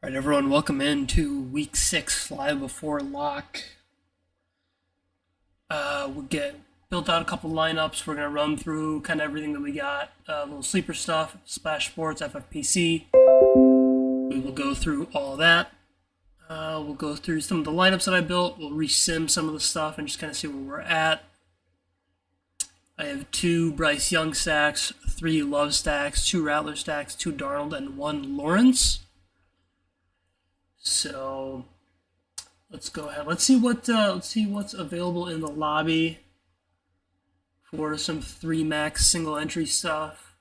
All right, everyone, welcome into week 6 live before lock. We'll get built out a couple lineups. We're going to run through kind of everything that we got. A little sleeper stuff, Splash Sports, FFPC. We will go through all that. We'll go through some of the lineups that I built. We'll resim some of the stuff and just kind of see where we're at. I have 2 Bryce Young stacks, 3 Love stacks, 2 Rattler stacks, 2 Darnold, and 1 Lawrence. So let's go ahead. Let's see what's available in the lobby for some 3 max single entry stuff.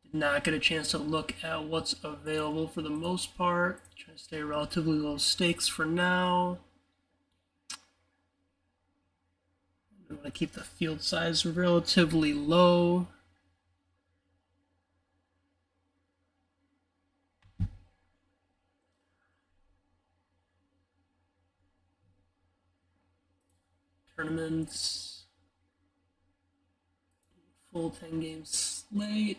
Did not get a chance to look at what's available for the most part. Try to stay relatively low stakes for now. I want to keep the field size relatively low. Tournaments, full 10 game slate.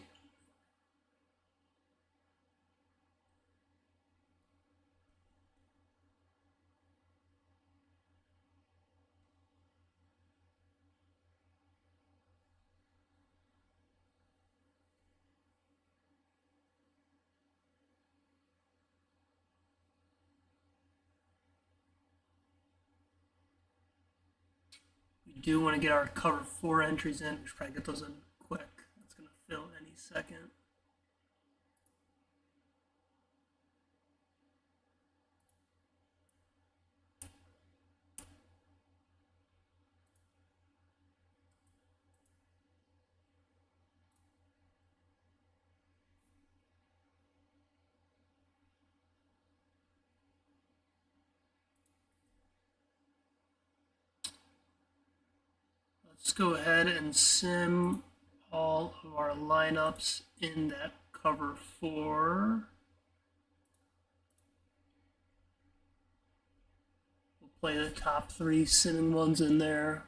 We do want to get our cover 4 entries in. We should probably get those in quick. That's going to fill any second. Let's go ahead and sim all of our lineups in that cover 4. We'll play the top 3 simming ones in there.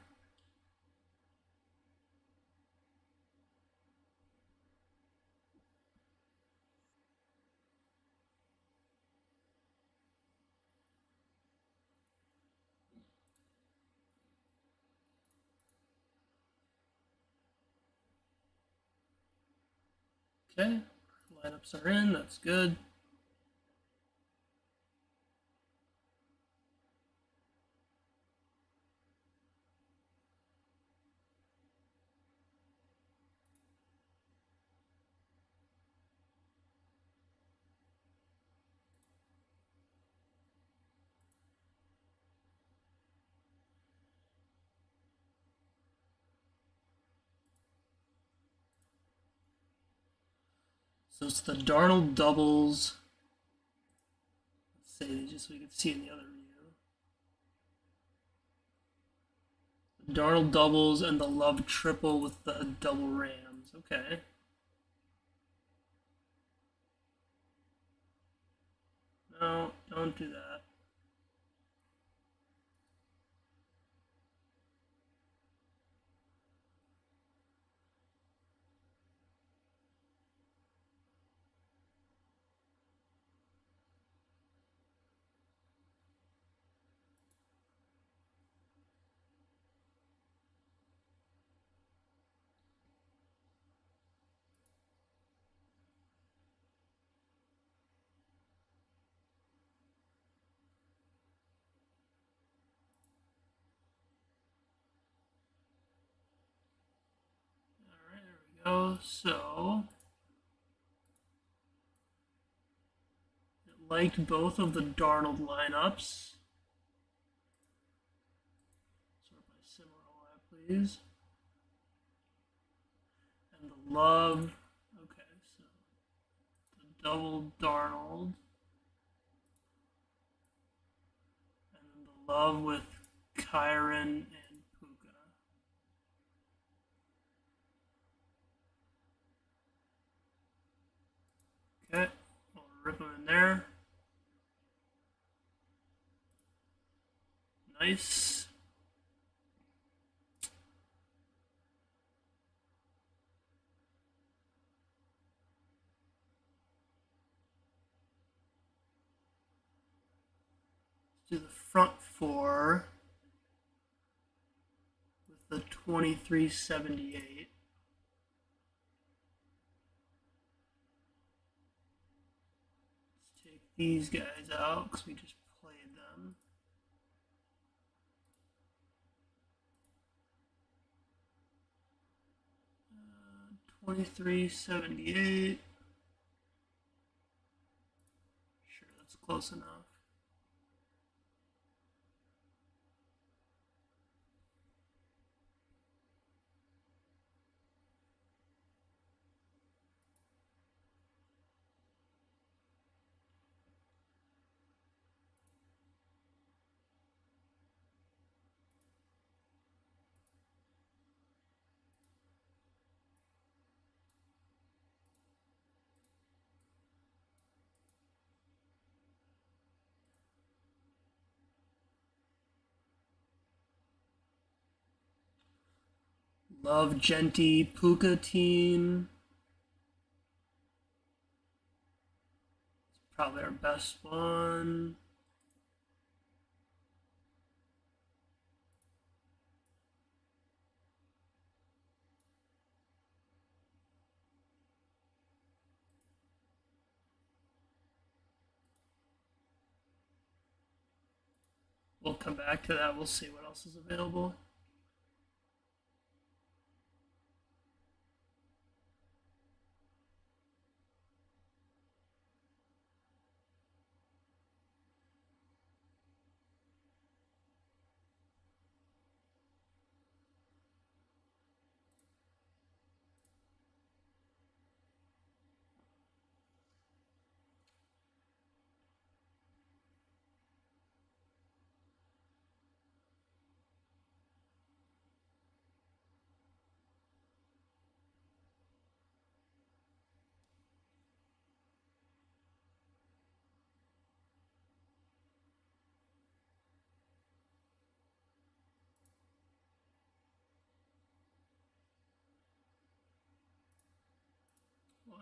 Okay, lineups are in, that's good. So it's the Darnold doubles. Let's say just so we can see in the other view. The Darnold doubles and the Love triple with the double Rams. Okay. No, don't do that. So it liked both of the Darnold lineups. Sort by similar, please. And the Love. Okay, so the double Darnold. And then the Love with Kyron and Puka. Okay, we'll rip them in there. Nice. front four with the 2378. Let's take these guys out because we just played them. 2378. Sure, that's close enough. Love Genti Puka team. It's probably our best one. We'll come back to that. We'll see what else is available.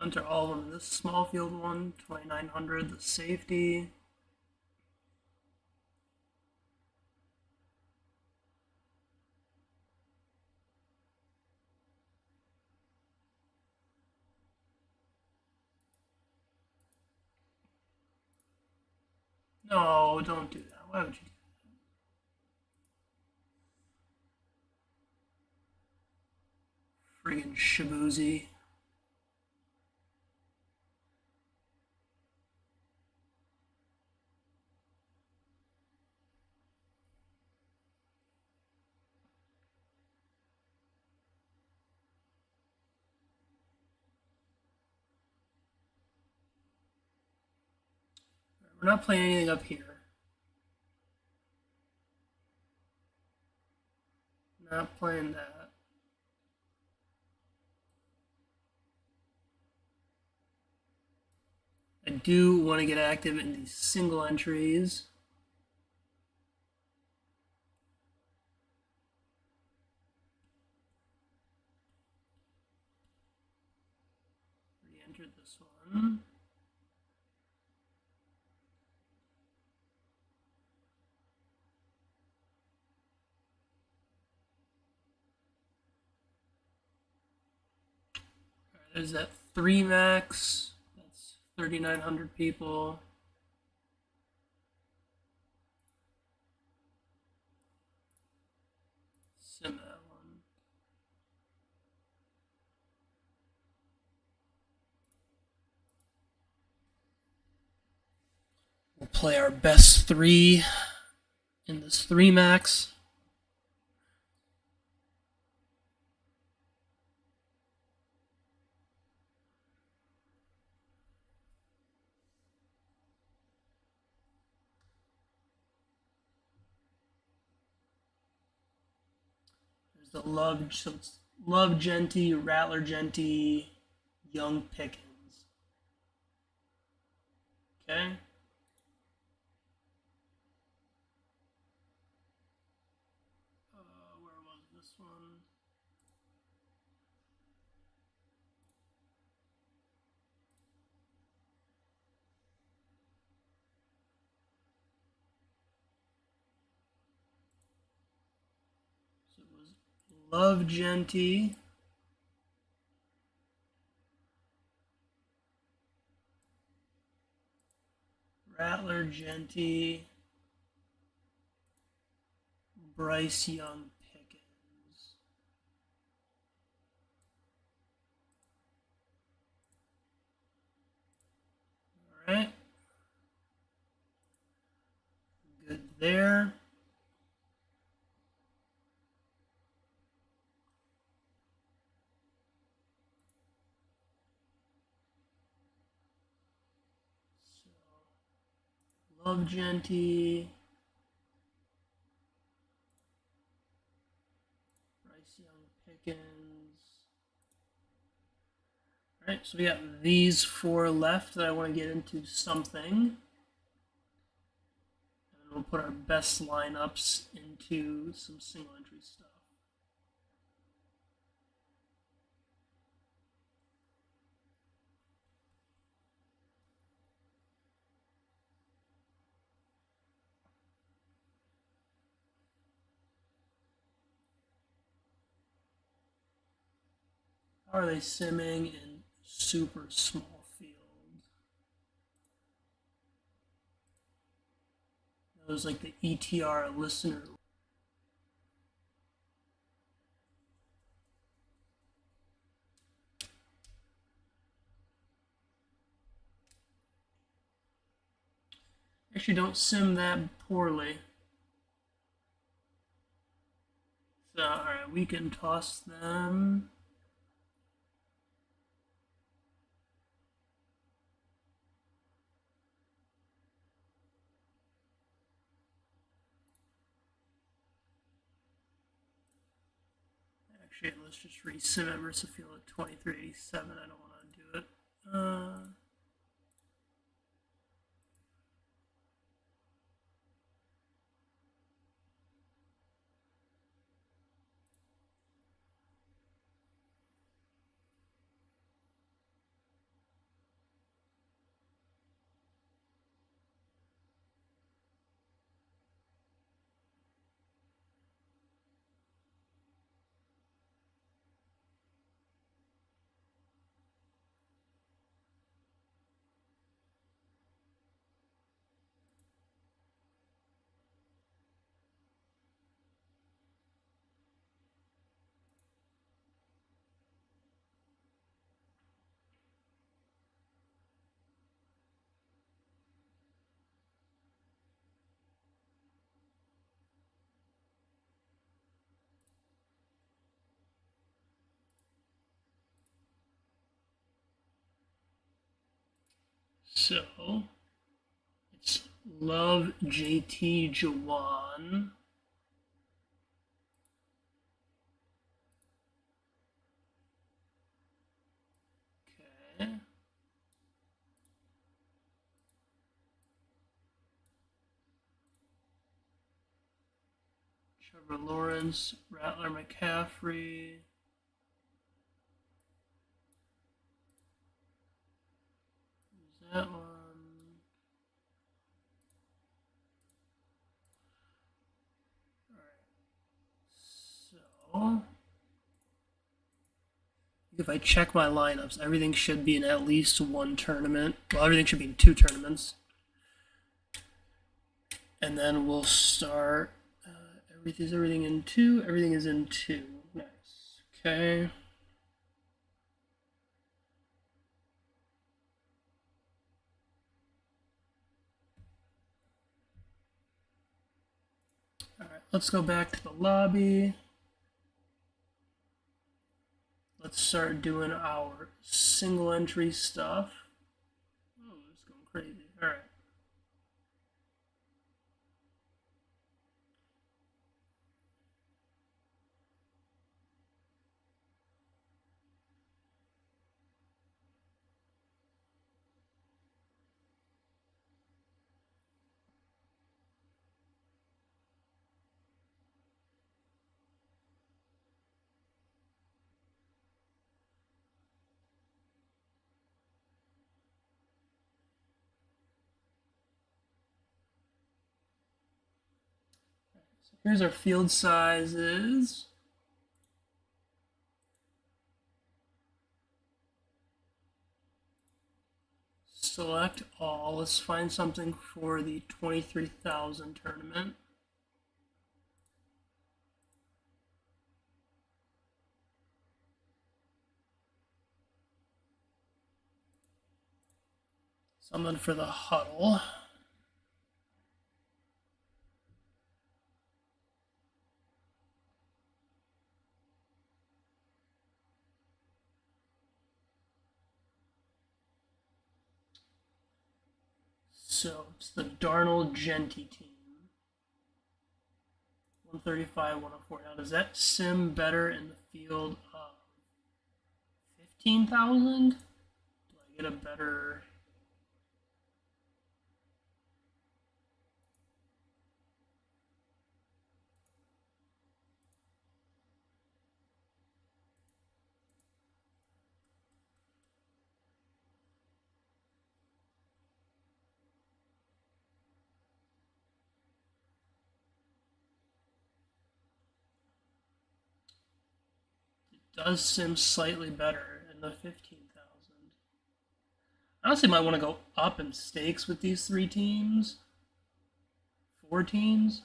We'll enter all of them in this small field one, 2900, the safety. No, don't do that. Why would you do that? Friggin' Shabuzi. We're not playing anything up here. Not playing that. I do want to get active in these single entries. Re-entered this one. There's that 3 max. That's 3,900 people. Sim that one. We'll play our best 3 in this 3 max. The Love, so it's Love Genti, Rattler Genti, Young Pickens. Okay. Where was this one? Love Genty. Rattler Genty. Bryce Young Pickens. All right. Good there. So, Love Genty. Bryce Young Pickens. All right, so we got these 4 left that I want to get into something. And we'll put our best lineups into some single entry stuff. How are they simming in super small field? That was like the ETR listener. Actually, don't sim that poorly. So, alright, we can toss them. Actually, let's just re-sim it versus field at 2387. I don't want to do it. So, it's Love JT Jawan. Okay. Trevor Lawrence, Rattler McCaffrey. There's that one. So, if I check my lineups, everything should be in at least one tournament. Well, everything should be in 2 tournaments. And then we'll start. Everything in 2? Everything is in 2. Nice. Okay. Alright, let's go back to the lobby. Let's start doing our single entry stuff. Oh, it's going crazy. Alright. So here's our field sizes. select all. Let's find something for the 23,000 tournament. Something for the huddle. So it's the Darnold Genti team. 135, 104. Now, does that sim better in the field of 15,000? Do I get a better... does sim slightly better in the 15,000. I honestly might want to go up in stakes with these 3 teams. 4 teams.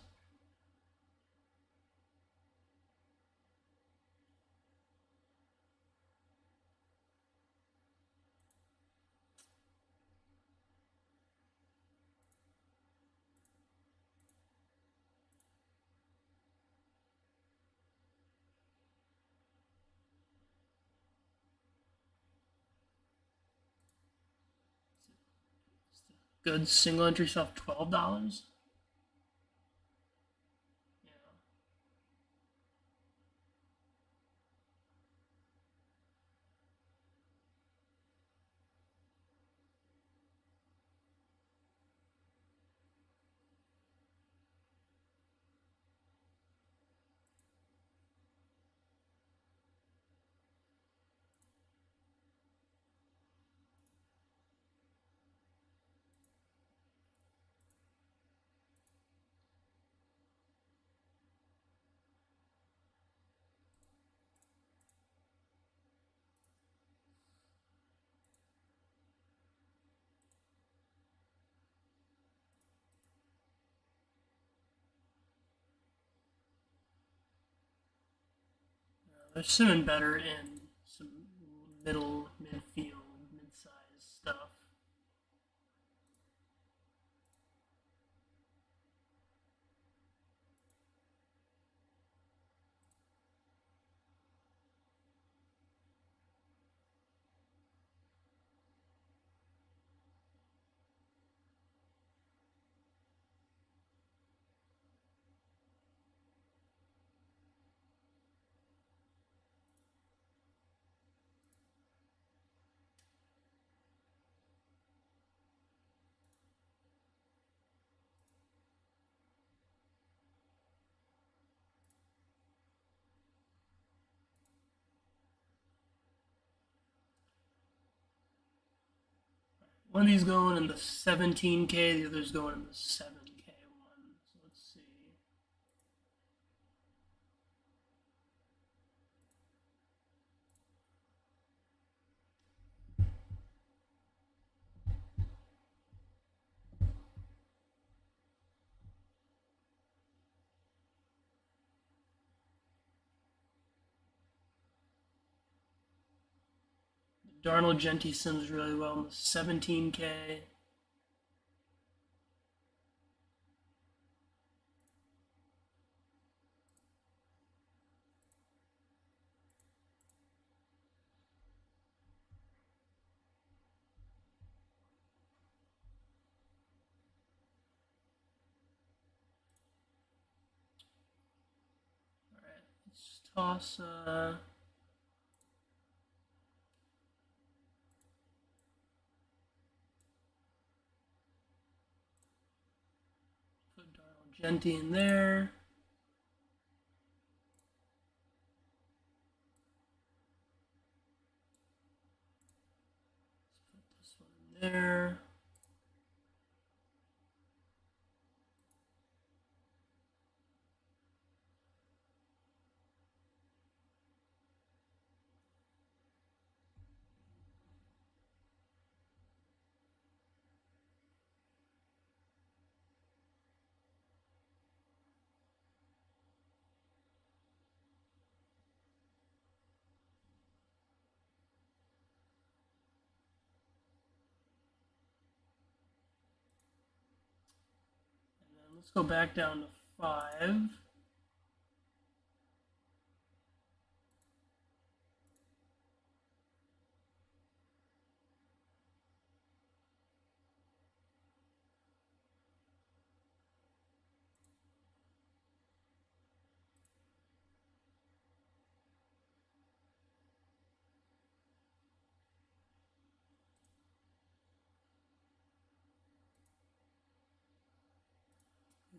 Good single entry stuff, $12. Yeah. They're simming better in some midfield, mid-size stuff. One of these going in the 17K, the other's going in the 7K one. So let's see. Darnold Genti sims really well in the 17K. Alright, let's toss put Darnold Genti in there. Let's put this one in there. Let's go back down to 5.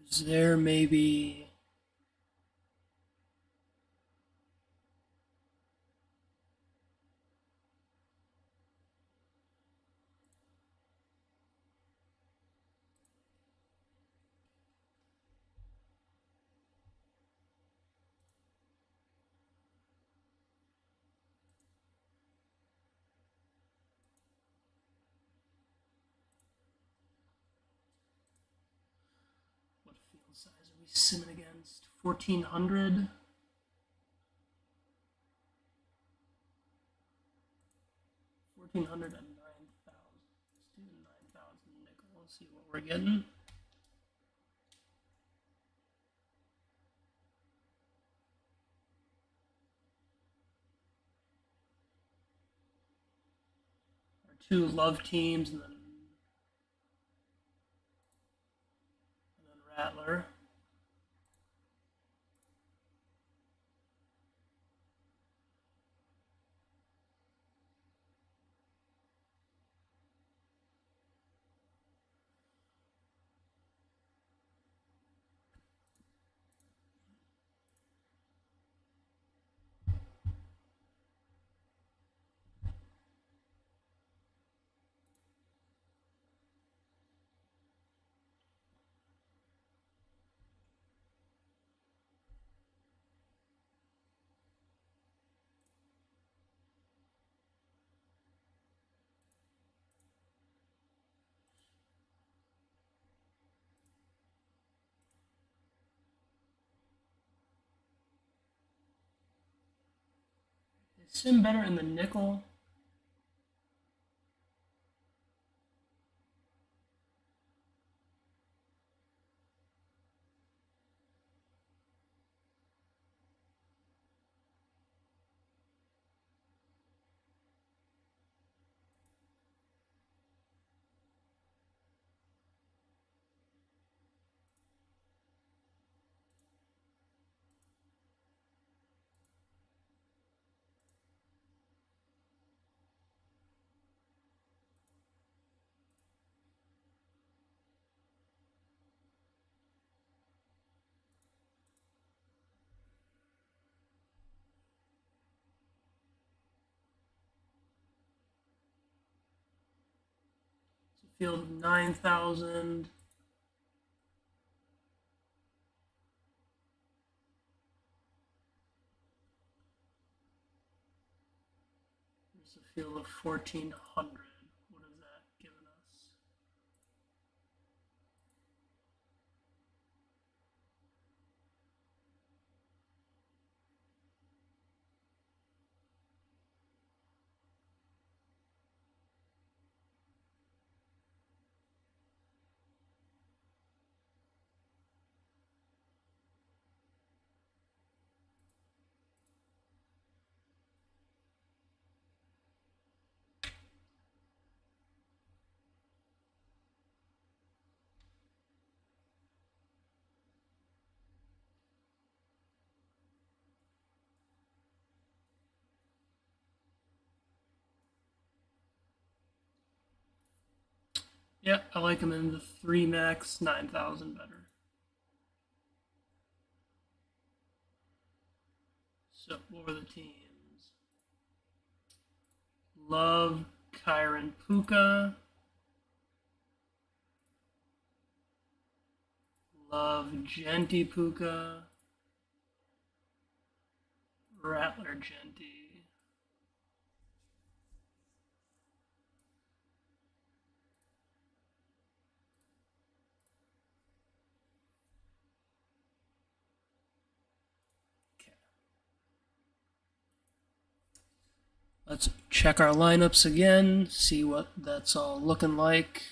Is there maybe what field size are we simming against? 1400. 1400 and 9,000. Let's do 9,000 nickel. Let's see what we're getting. Our 2 love teams, and then Rattler. Is sim better in the nickel? Field of 9,000. There's a field of 1,400. What is that giving us? Yeah, I like him in the 3 max, 9,000 better. So, what were the teams? Love Kyron Puka. Love Genti Puka. Rattler Genti. Let's check our lineups again, see what that's all looking like.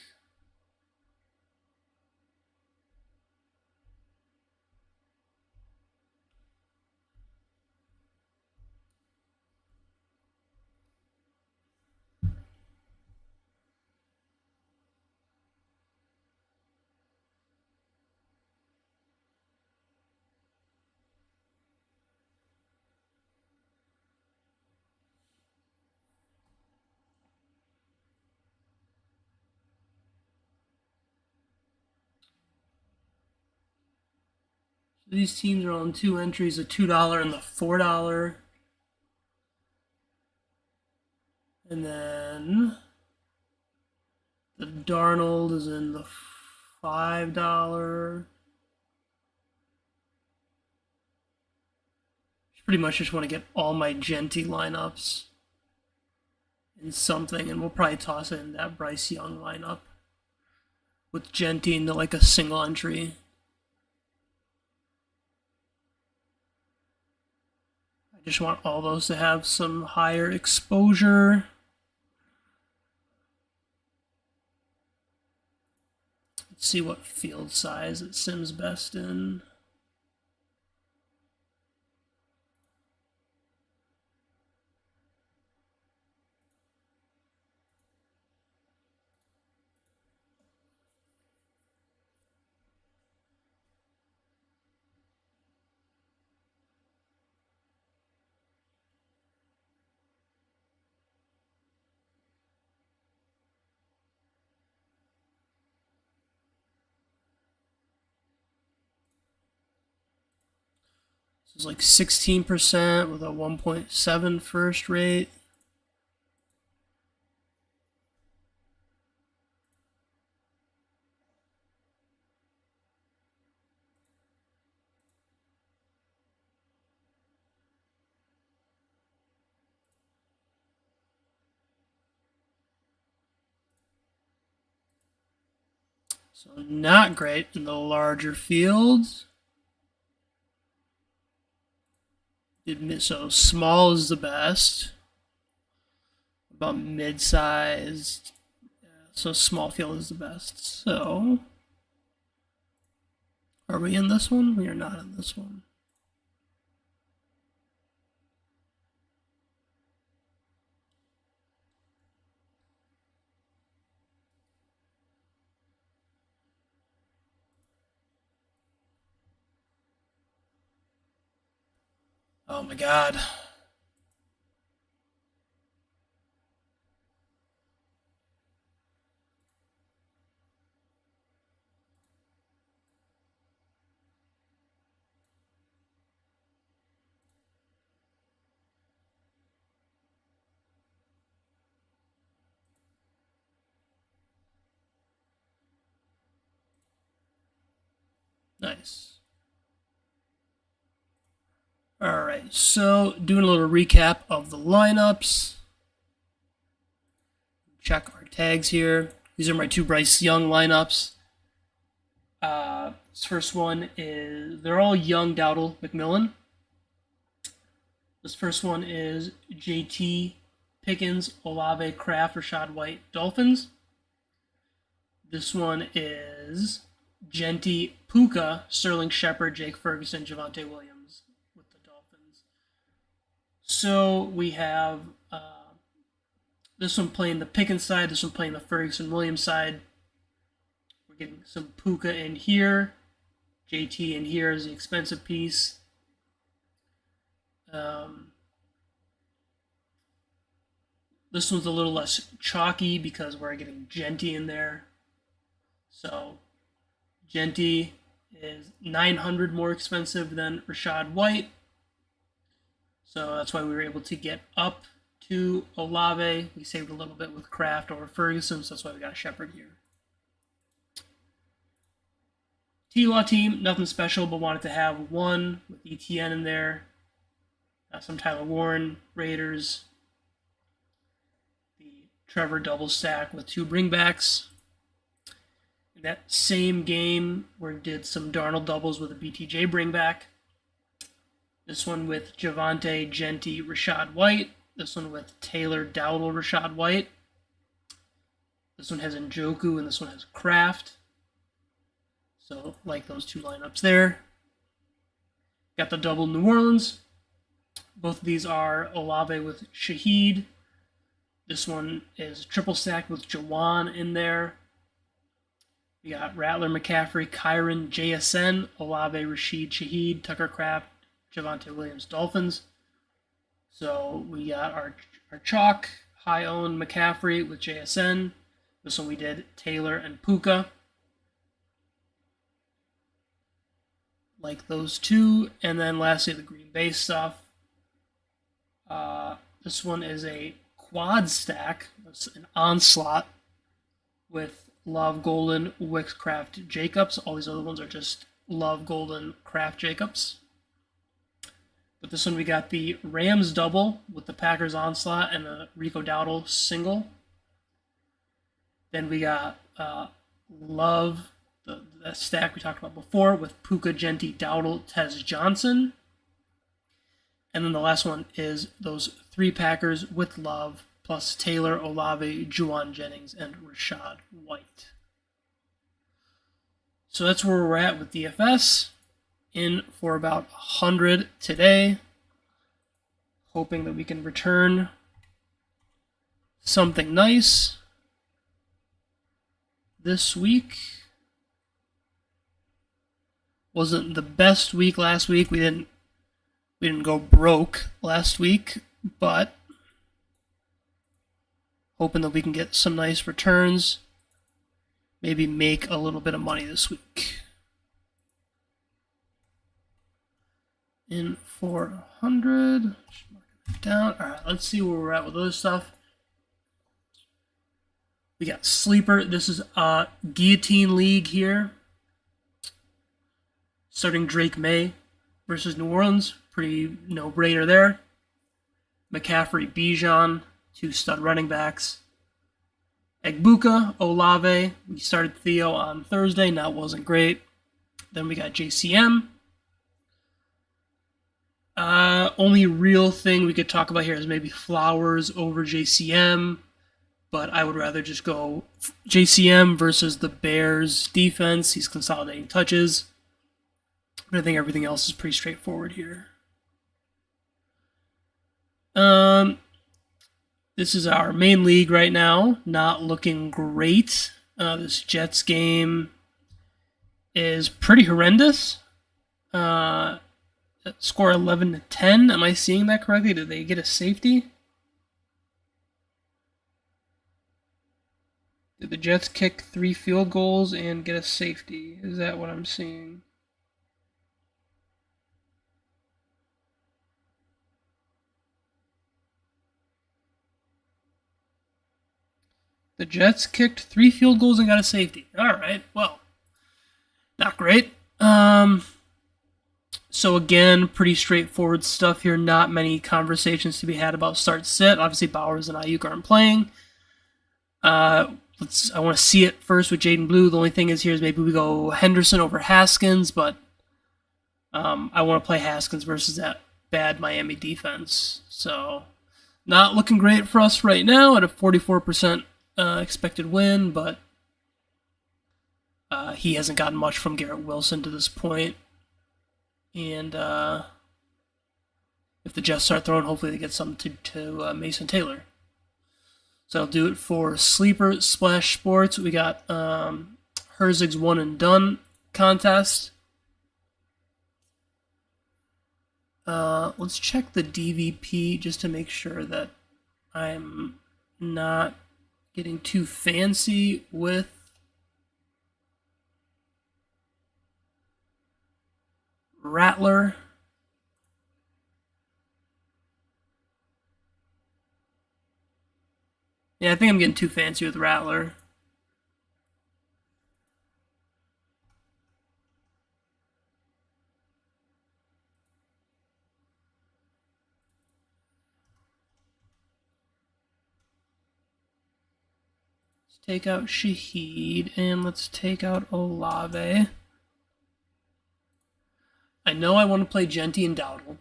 These teams are on 2 entries, the $2 and the $4. And then the Darnold is in the $5. Pretty much just want to get all my Genty lineups in something, and we'll probably toss in that Bryce Young lineup with Genty into like a single entry. I just want all those to have some higher exposure. Let's see what field size it sims best in. This is like 16% with a 1.7 first rate. So not great in the larger fields. So small is the best. About mid-sized. Yeah, so small field is the best. So are we in this one? We are not in this one. Oh my god. Nice. Alright, so doing a little recap of the lineups. Check our tags here. These are my 2 Bryce Young lineups. This first one is, they're all Young, Dowdle, McMillan. This first one is JT, Pickens, Olave, Kraft, Rashad White, Dolphins. This one is Genty, Puka, Sterling Shepard, Jake Ferguson, Javonte Williams with the Dolphins. So we have this one playing the Pickens side, this one playing the Ferguson Williams side. We're getting some Puka in here. JT in here is the expensive piece. This one's a little less chalky because we're getting Genty in there. So Genty is $900 more expensive than Rashad White. So that's why we were able to get up to Olave. We saved a little bit with Kraft over Ferguson, so that's why we got Shepard here. T-Law team, nothing special, but wanted to have one with ETN in there. Some Tyler Warren, Raiders. The Trevor double stack with 2 bringbacks. In that same game, we did some Darnold doubles with a BTJ bringback. This one with Javonte, Genty, Rashad White. This one with Taylor, Dowdle, Rashad White. This one has Njoku, and this one has Kraft. So, like those 2 lineups there. Got the double New Orleans. Both of these are Olave with Shaheed. This one is triple stacked with Jawan in there. We got Rattler, McCaffrey, Kyron, JSN, Olave, Rashid, Shaheed, Tucker Kraft, Javonte Williams, Dolphins. So we got our chalk, high-owned McCaffrey with JSN. This one we did Taylor and Puka. like those two. And then lastly, the Green Bay stuff. This one is a quad stack. It's an onslaught with Love, Golden, Wixcraft, Jacobs. All these other ones are just Love, Golden, Kraft, Jacobs. But this one we got the Rams double with the Packers onslaught and a Rico Dowdle single. Then we got Love, the stack we talked about before with Puka, Genti, Dowdle, Tez Johnson. And then the last one is those 3 Packers with Love, plus Taylor, Olave, Juwan Jennings, and Rashad White. So that's where we're at with DFS. In for about 100 today. Hoping that we can return something nice this week. Wasn't the best week last week. We didn't go broke last week, but hoping that we can get some nice returns. Maybe make a little bit of money this week. In 400. Just mark it down. All right, let's see where we're at with other stuff. We got Sleeper. This is a Guillotine League here. Starting Drake May versus New Orleans. Pretty no-brainer there. McCaffrey, Bijan, 2 stud running backs. Egbuka, Olave. We started Theo on Thursday. Now it wasn't great. Then we got JCM. Only real thing we could talk about here is maybe Flowers over JCM, but I would rather just go JCM versus the Bears defense. He's consolidating touches. But I think everything else is pretty straightforward here. This is our main league right now. Not looking great. This Jets game is pretty horrendous. Score 11-10. Am I seeing that correctly? Did they get a safety? Did the Jets kick 3 field goals and get a safety? Is that what I'm seeing? The Jets kicked 3 field goals and got a safety. All right, well, not great. So again, pretty straightforward stuff here. Not many conversations to be had about start-sit. Obviously, Bowers and Ayuk aren't playing. I want to see it first with Jaden Blue. The only thing is here is maybe we go Henderson over Haskins, but I want to play Haskins versus that bad Miami defense. So not looking great for us right now at a 44% expected win, but he hasn't gotten much from Garrett Wilson to this point. And if the Jets start throwing, hopefully they get something to Mason Taylor. So I'll do it for Sleeper Splash Sports. We got Herzig's One and Done contest. Let's check the DVP just to make sure that I'm not getting too fancy with Rattler. Yeah, I think I'm getting too fancy with Rattler. Let's take out Shaheed and let's take out Olave. I know I want to play Genti and Dowdle.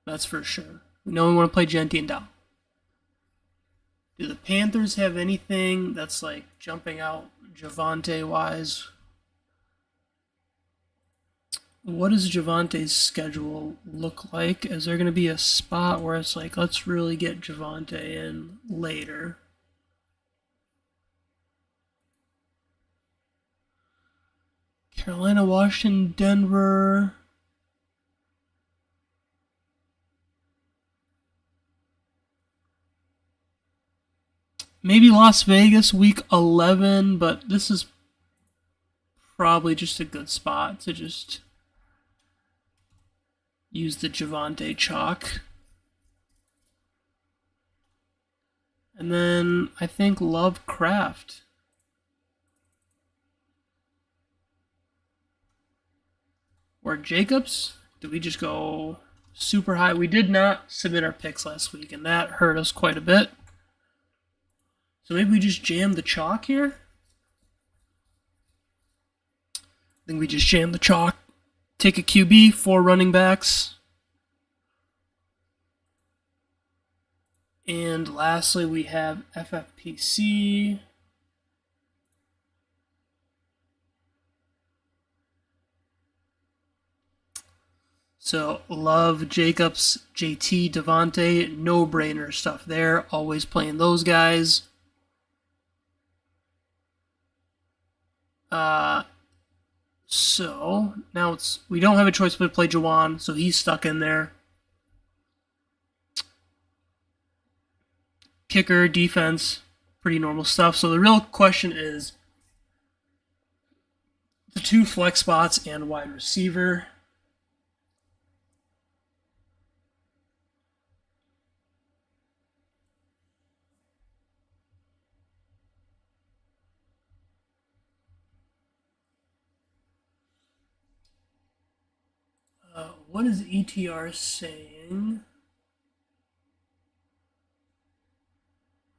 That's for sure. We know we want to play Genti and Dowdle. Do the Panthers have anything that's like jumping out Javonte-wise? What does Javante's schedule look like? Is there going to be a spot where it's like, let's really get Javonte in later? Carolina, Washington, Denver. Maybe Las Vegas week 11, but this is probably just a good spot to just use the Javante chalk. And then I think Lovecraft. Or Jacobs. Do we just go super high? We did not submit our picks last week, and that hurt us quite a bit. So maybe we just jam the chalk here? I think we just jam the chalk. Take a QB, 4 running backs. And lastly, we have FFPC. So Love, Jacobs, JT, Devontae, no-brainer stuff there. Always playing those guys. So now we don't have a choice but to play Jawan, so he's stuck in there. Kicker, defense, pretty normal stuff. So the real question is the 2 flex spots and wide receiver. What is ETR saying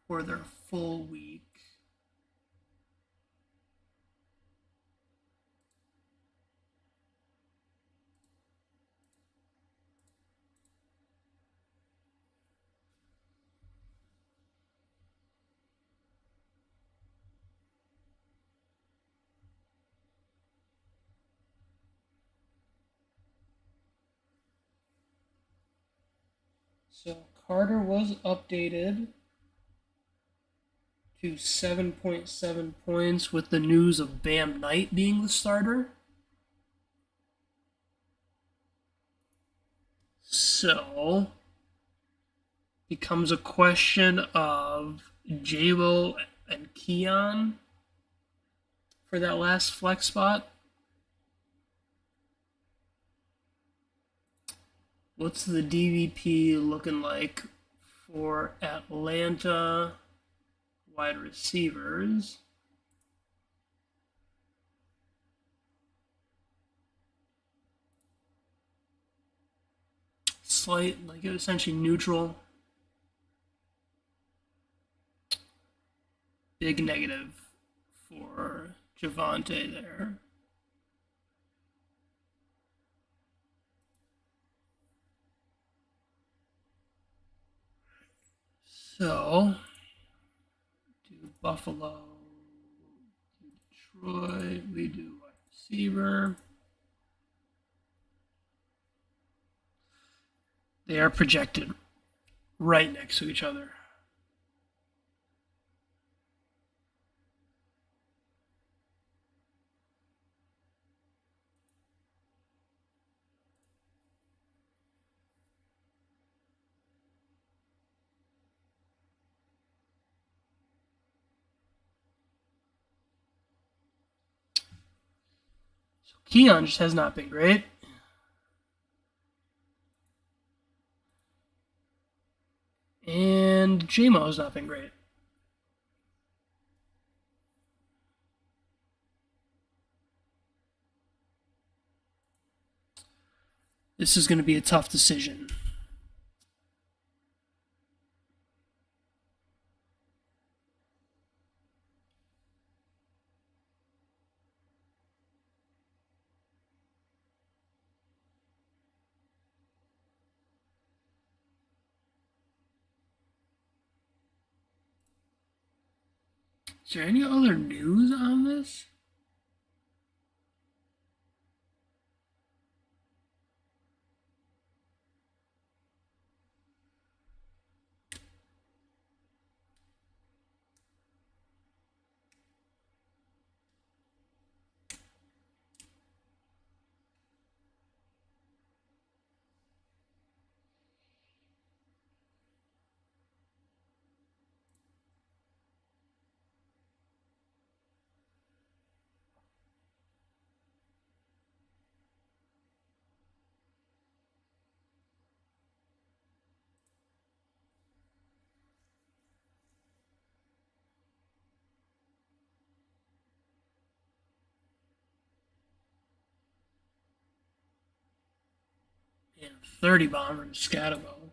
for their full week? So Carter was updated to 7.7 points with the news of Bam Knight being the starter. So becomes a question of J-Lo and Keon for that last flex spot. What's the DVP looking like for Atlanta wide receivers? Slight, like essentially neutral. Big negative for Javante there. So, do Buffalo, do Detroit, we do wide receiver. They are projected right next to each other. So Keon just has not been great. And JMO has not been great. This is going to be a tough decision. Is there any other news on this? 30 bomb from Scatabo.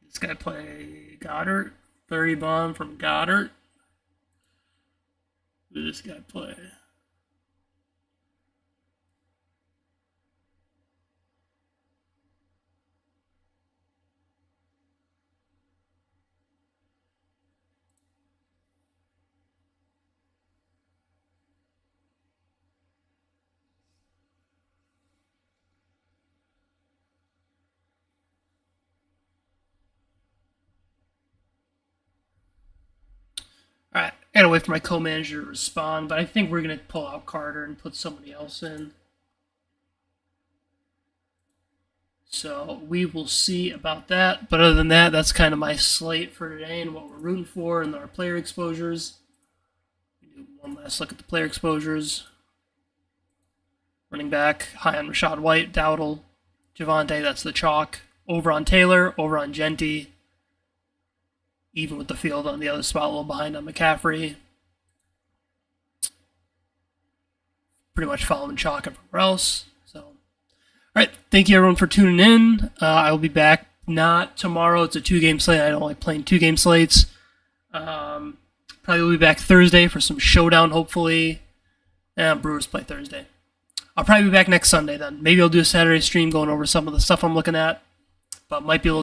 This guy play Goddard. 30 bomb from Goddard. Who does this guy play? Alright, I gotta wait for my co-manager to respond, but I think we're gonna pull out Carter and put somebody else in. So we will see about that. But other than that, that's kind of my slate for today and what we're rooting for and our player exposures. Do one last look at the player exposures. Running back, high on Rashad White, Dowdle, Javonte, that's the chalk. Over on Taylor, over on Genty. Even with the field on the other spot, a little behind on McCaffrey. Pretty much following chalk everywhere else. So, all right, thank you everyone for tuning in. I will be back not tomorrow. It's a 2-game slate. I don't like playing 2-game slates. Probably will be back Thursday for some showdown, hopefully. And Brewers play Thursday. I'll probably be back next Sunday then. Maybe I'll do a Saturday stream going over some of the stuff I'm looking at. But might be a little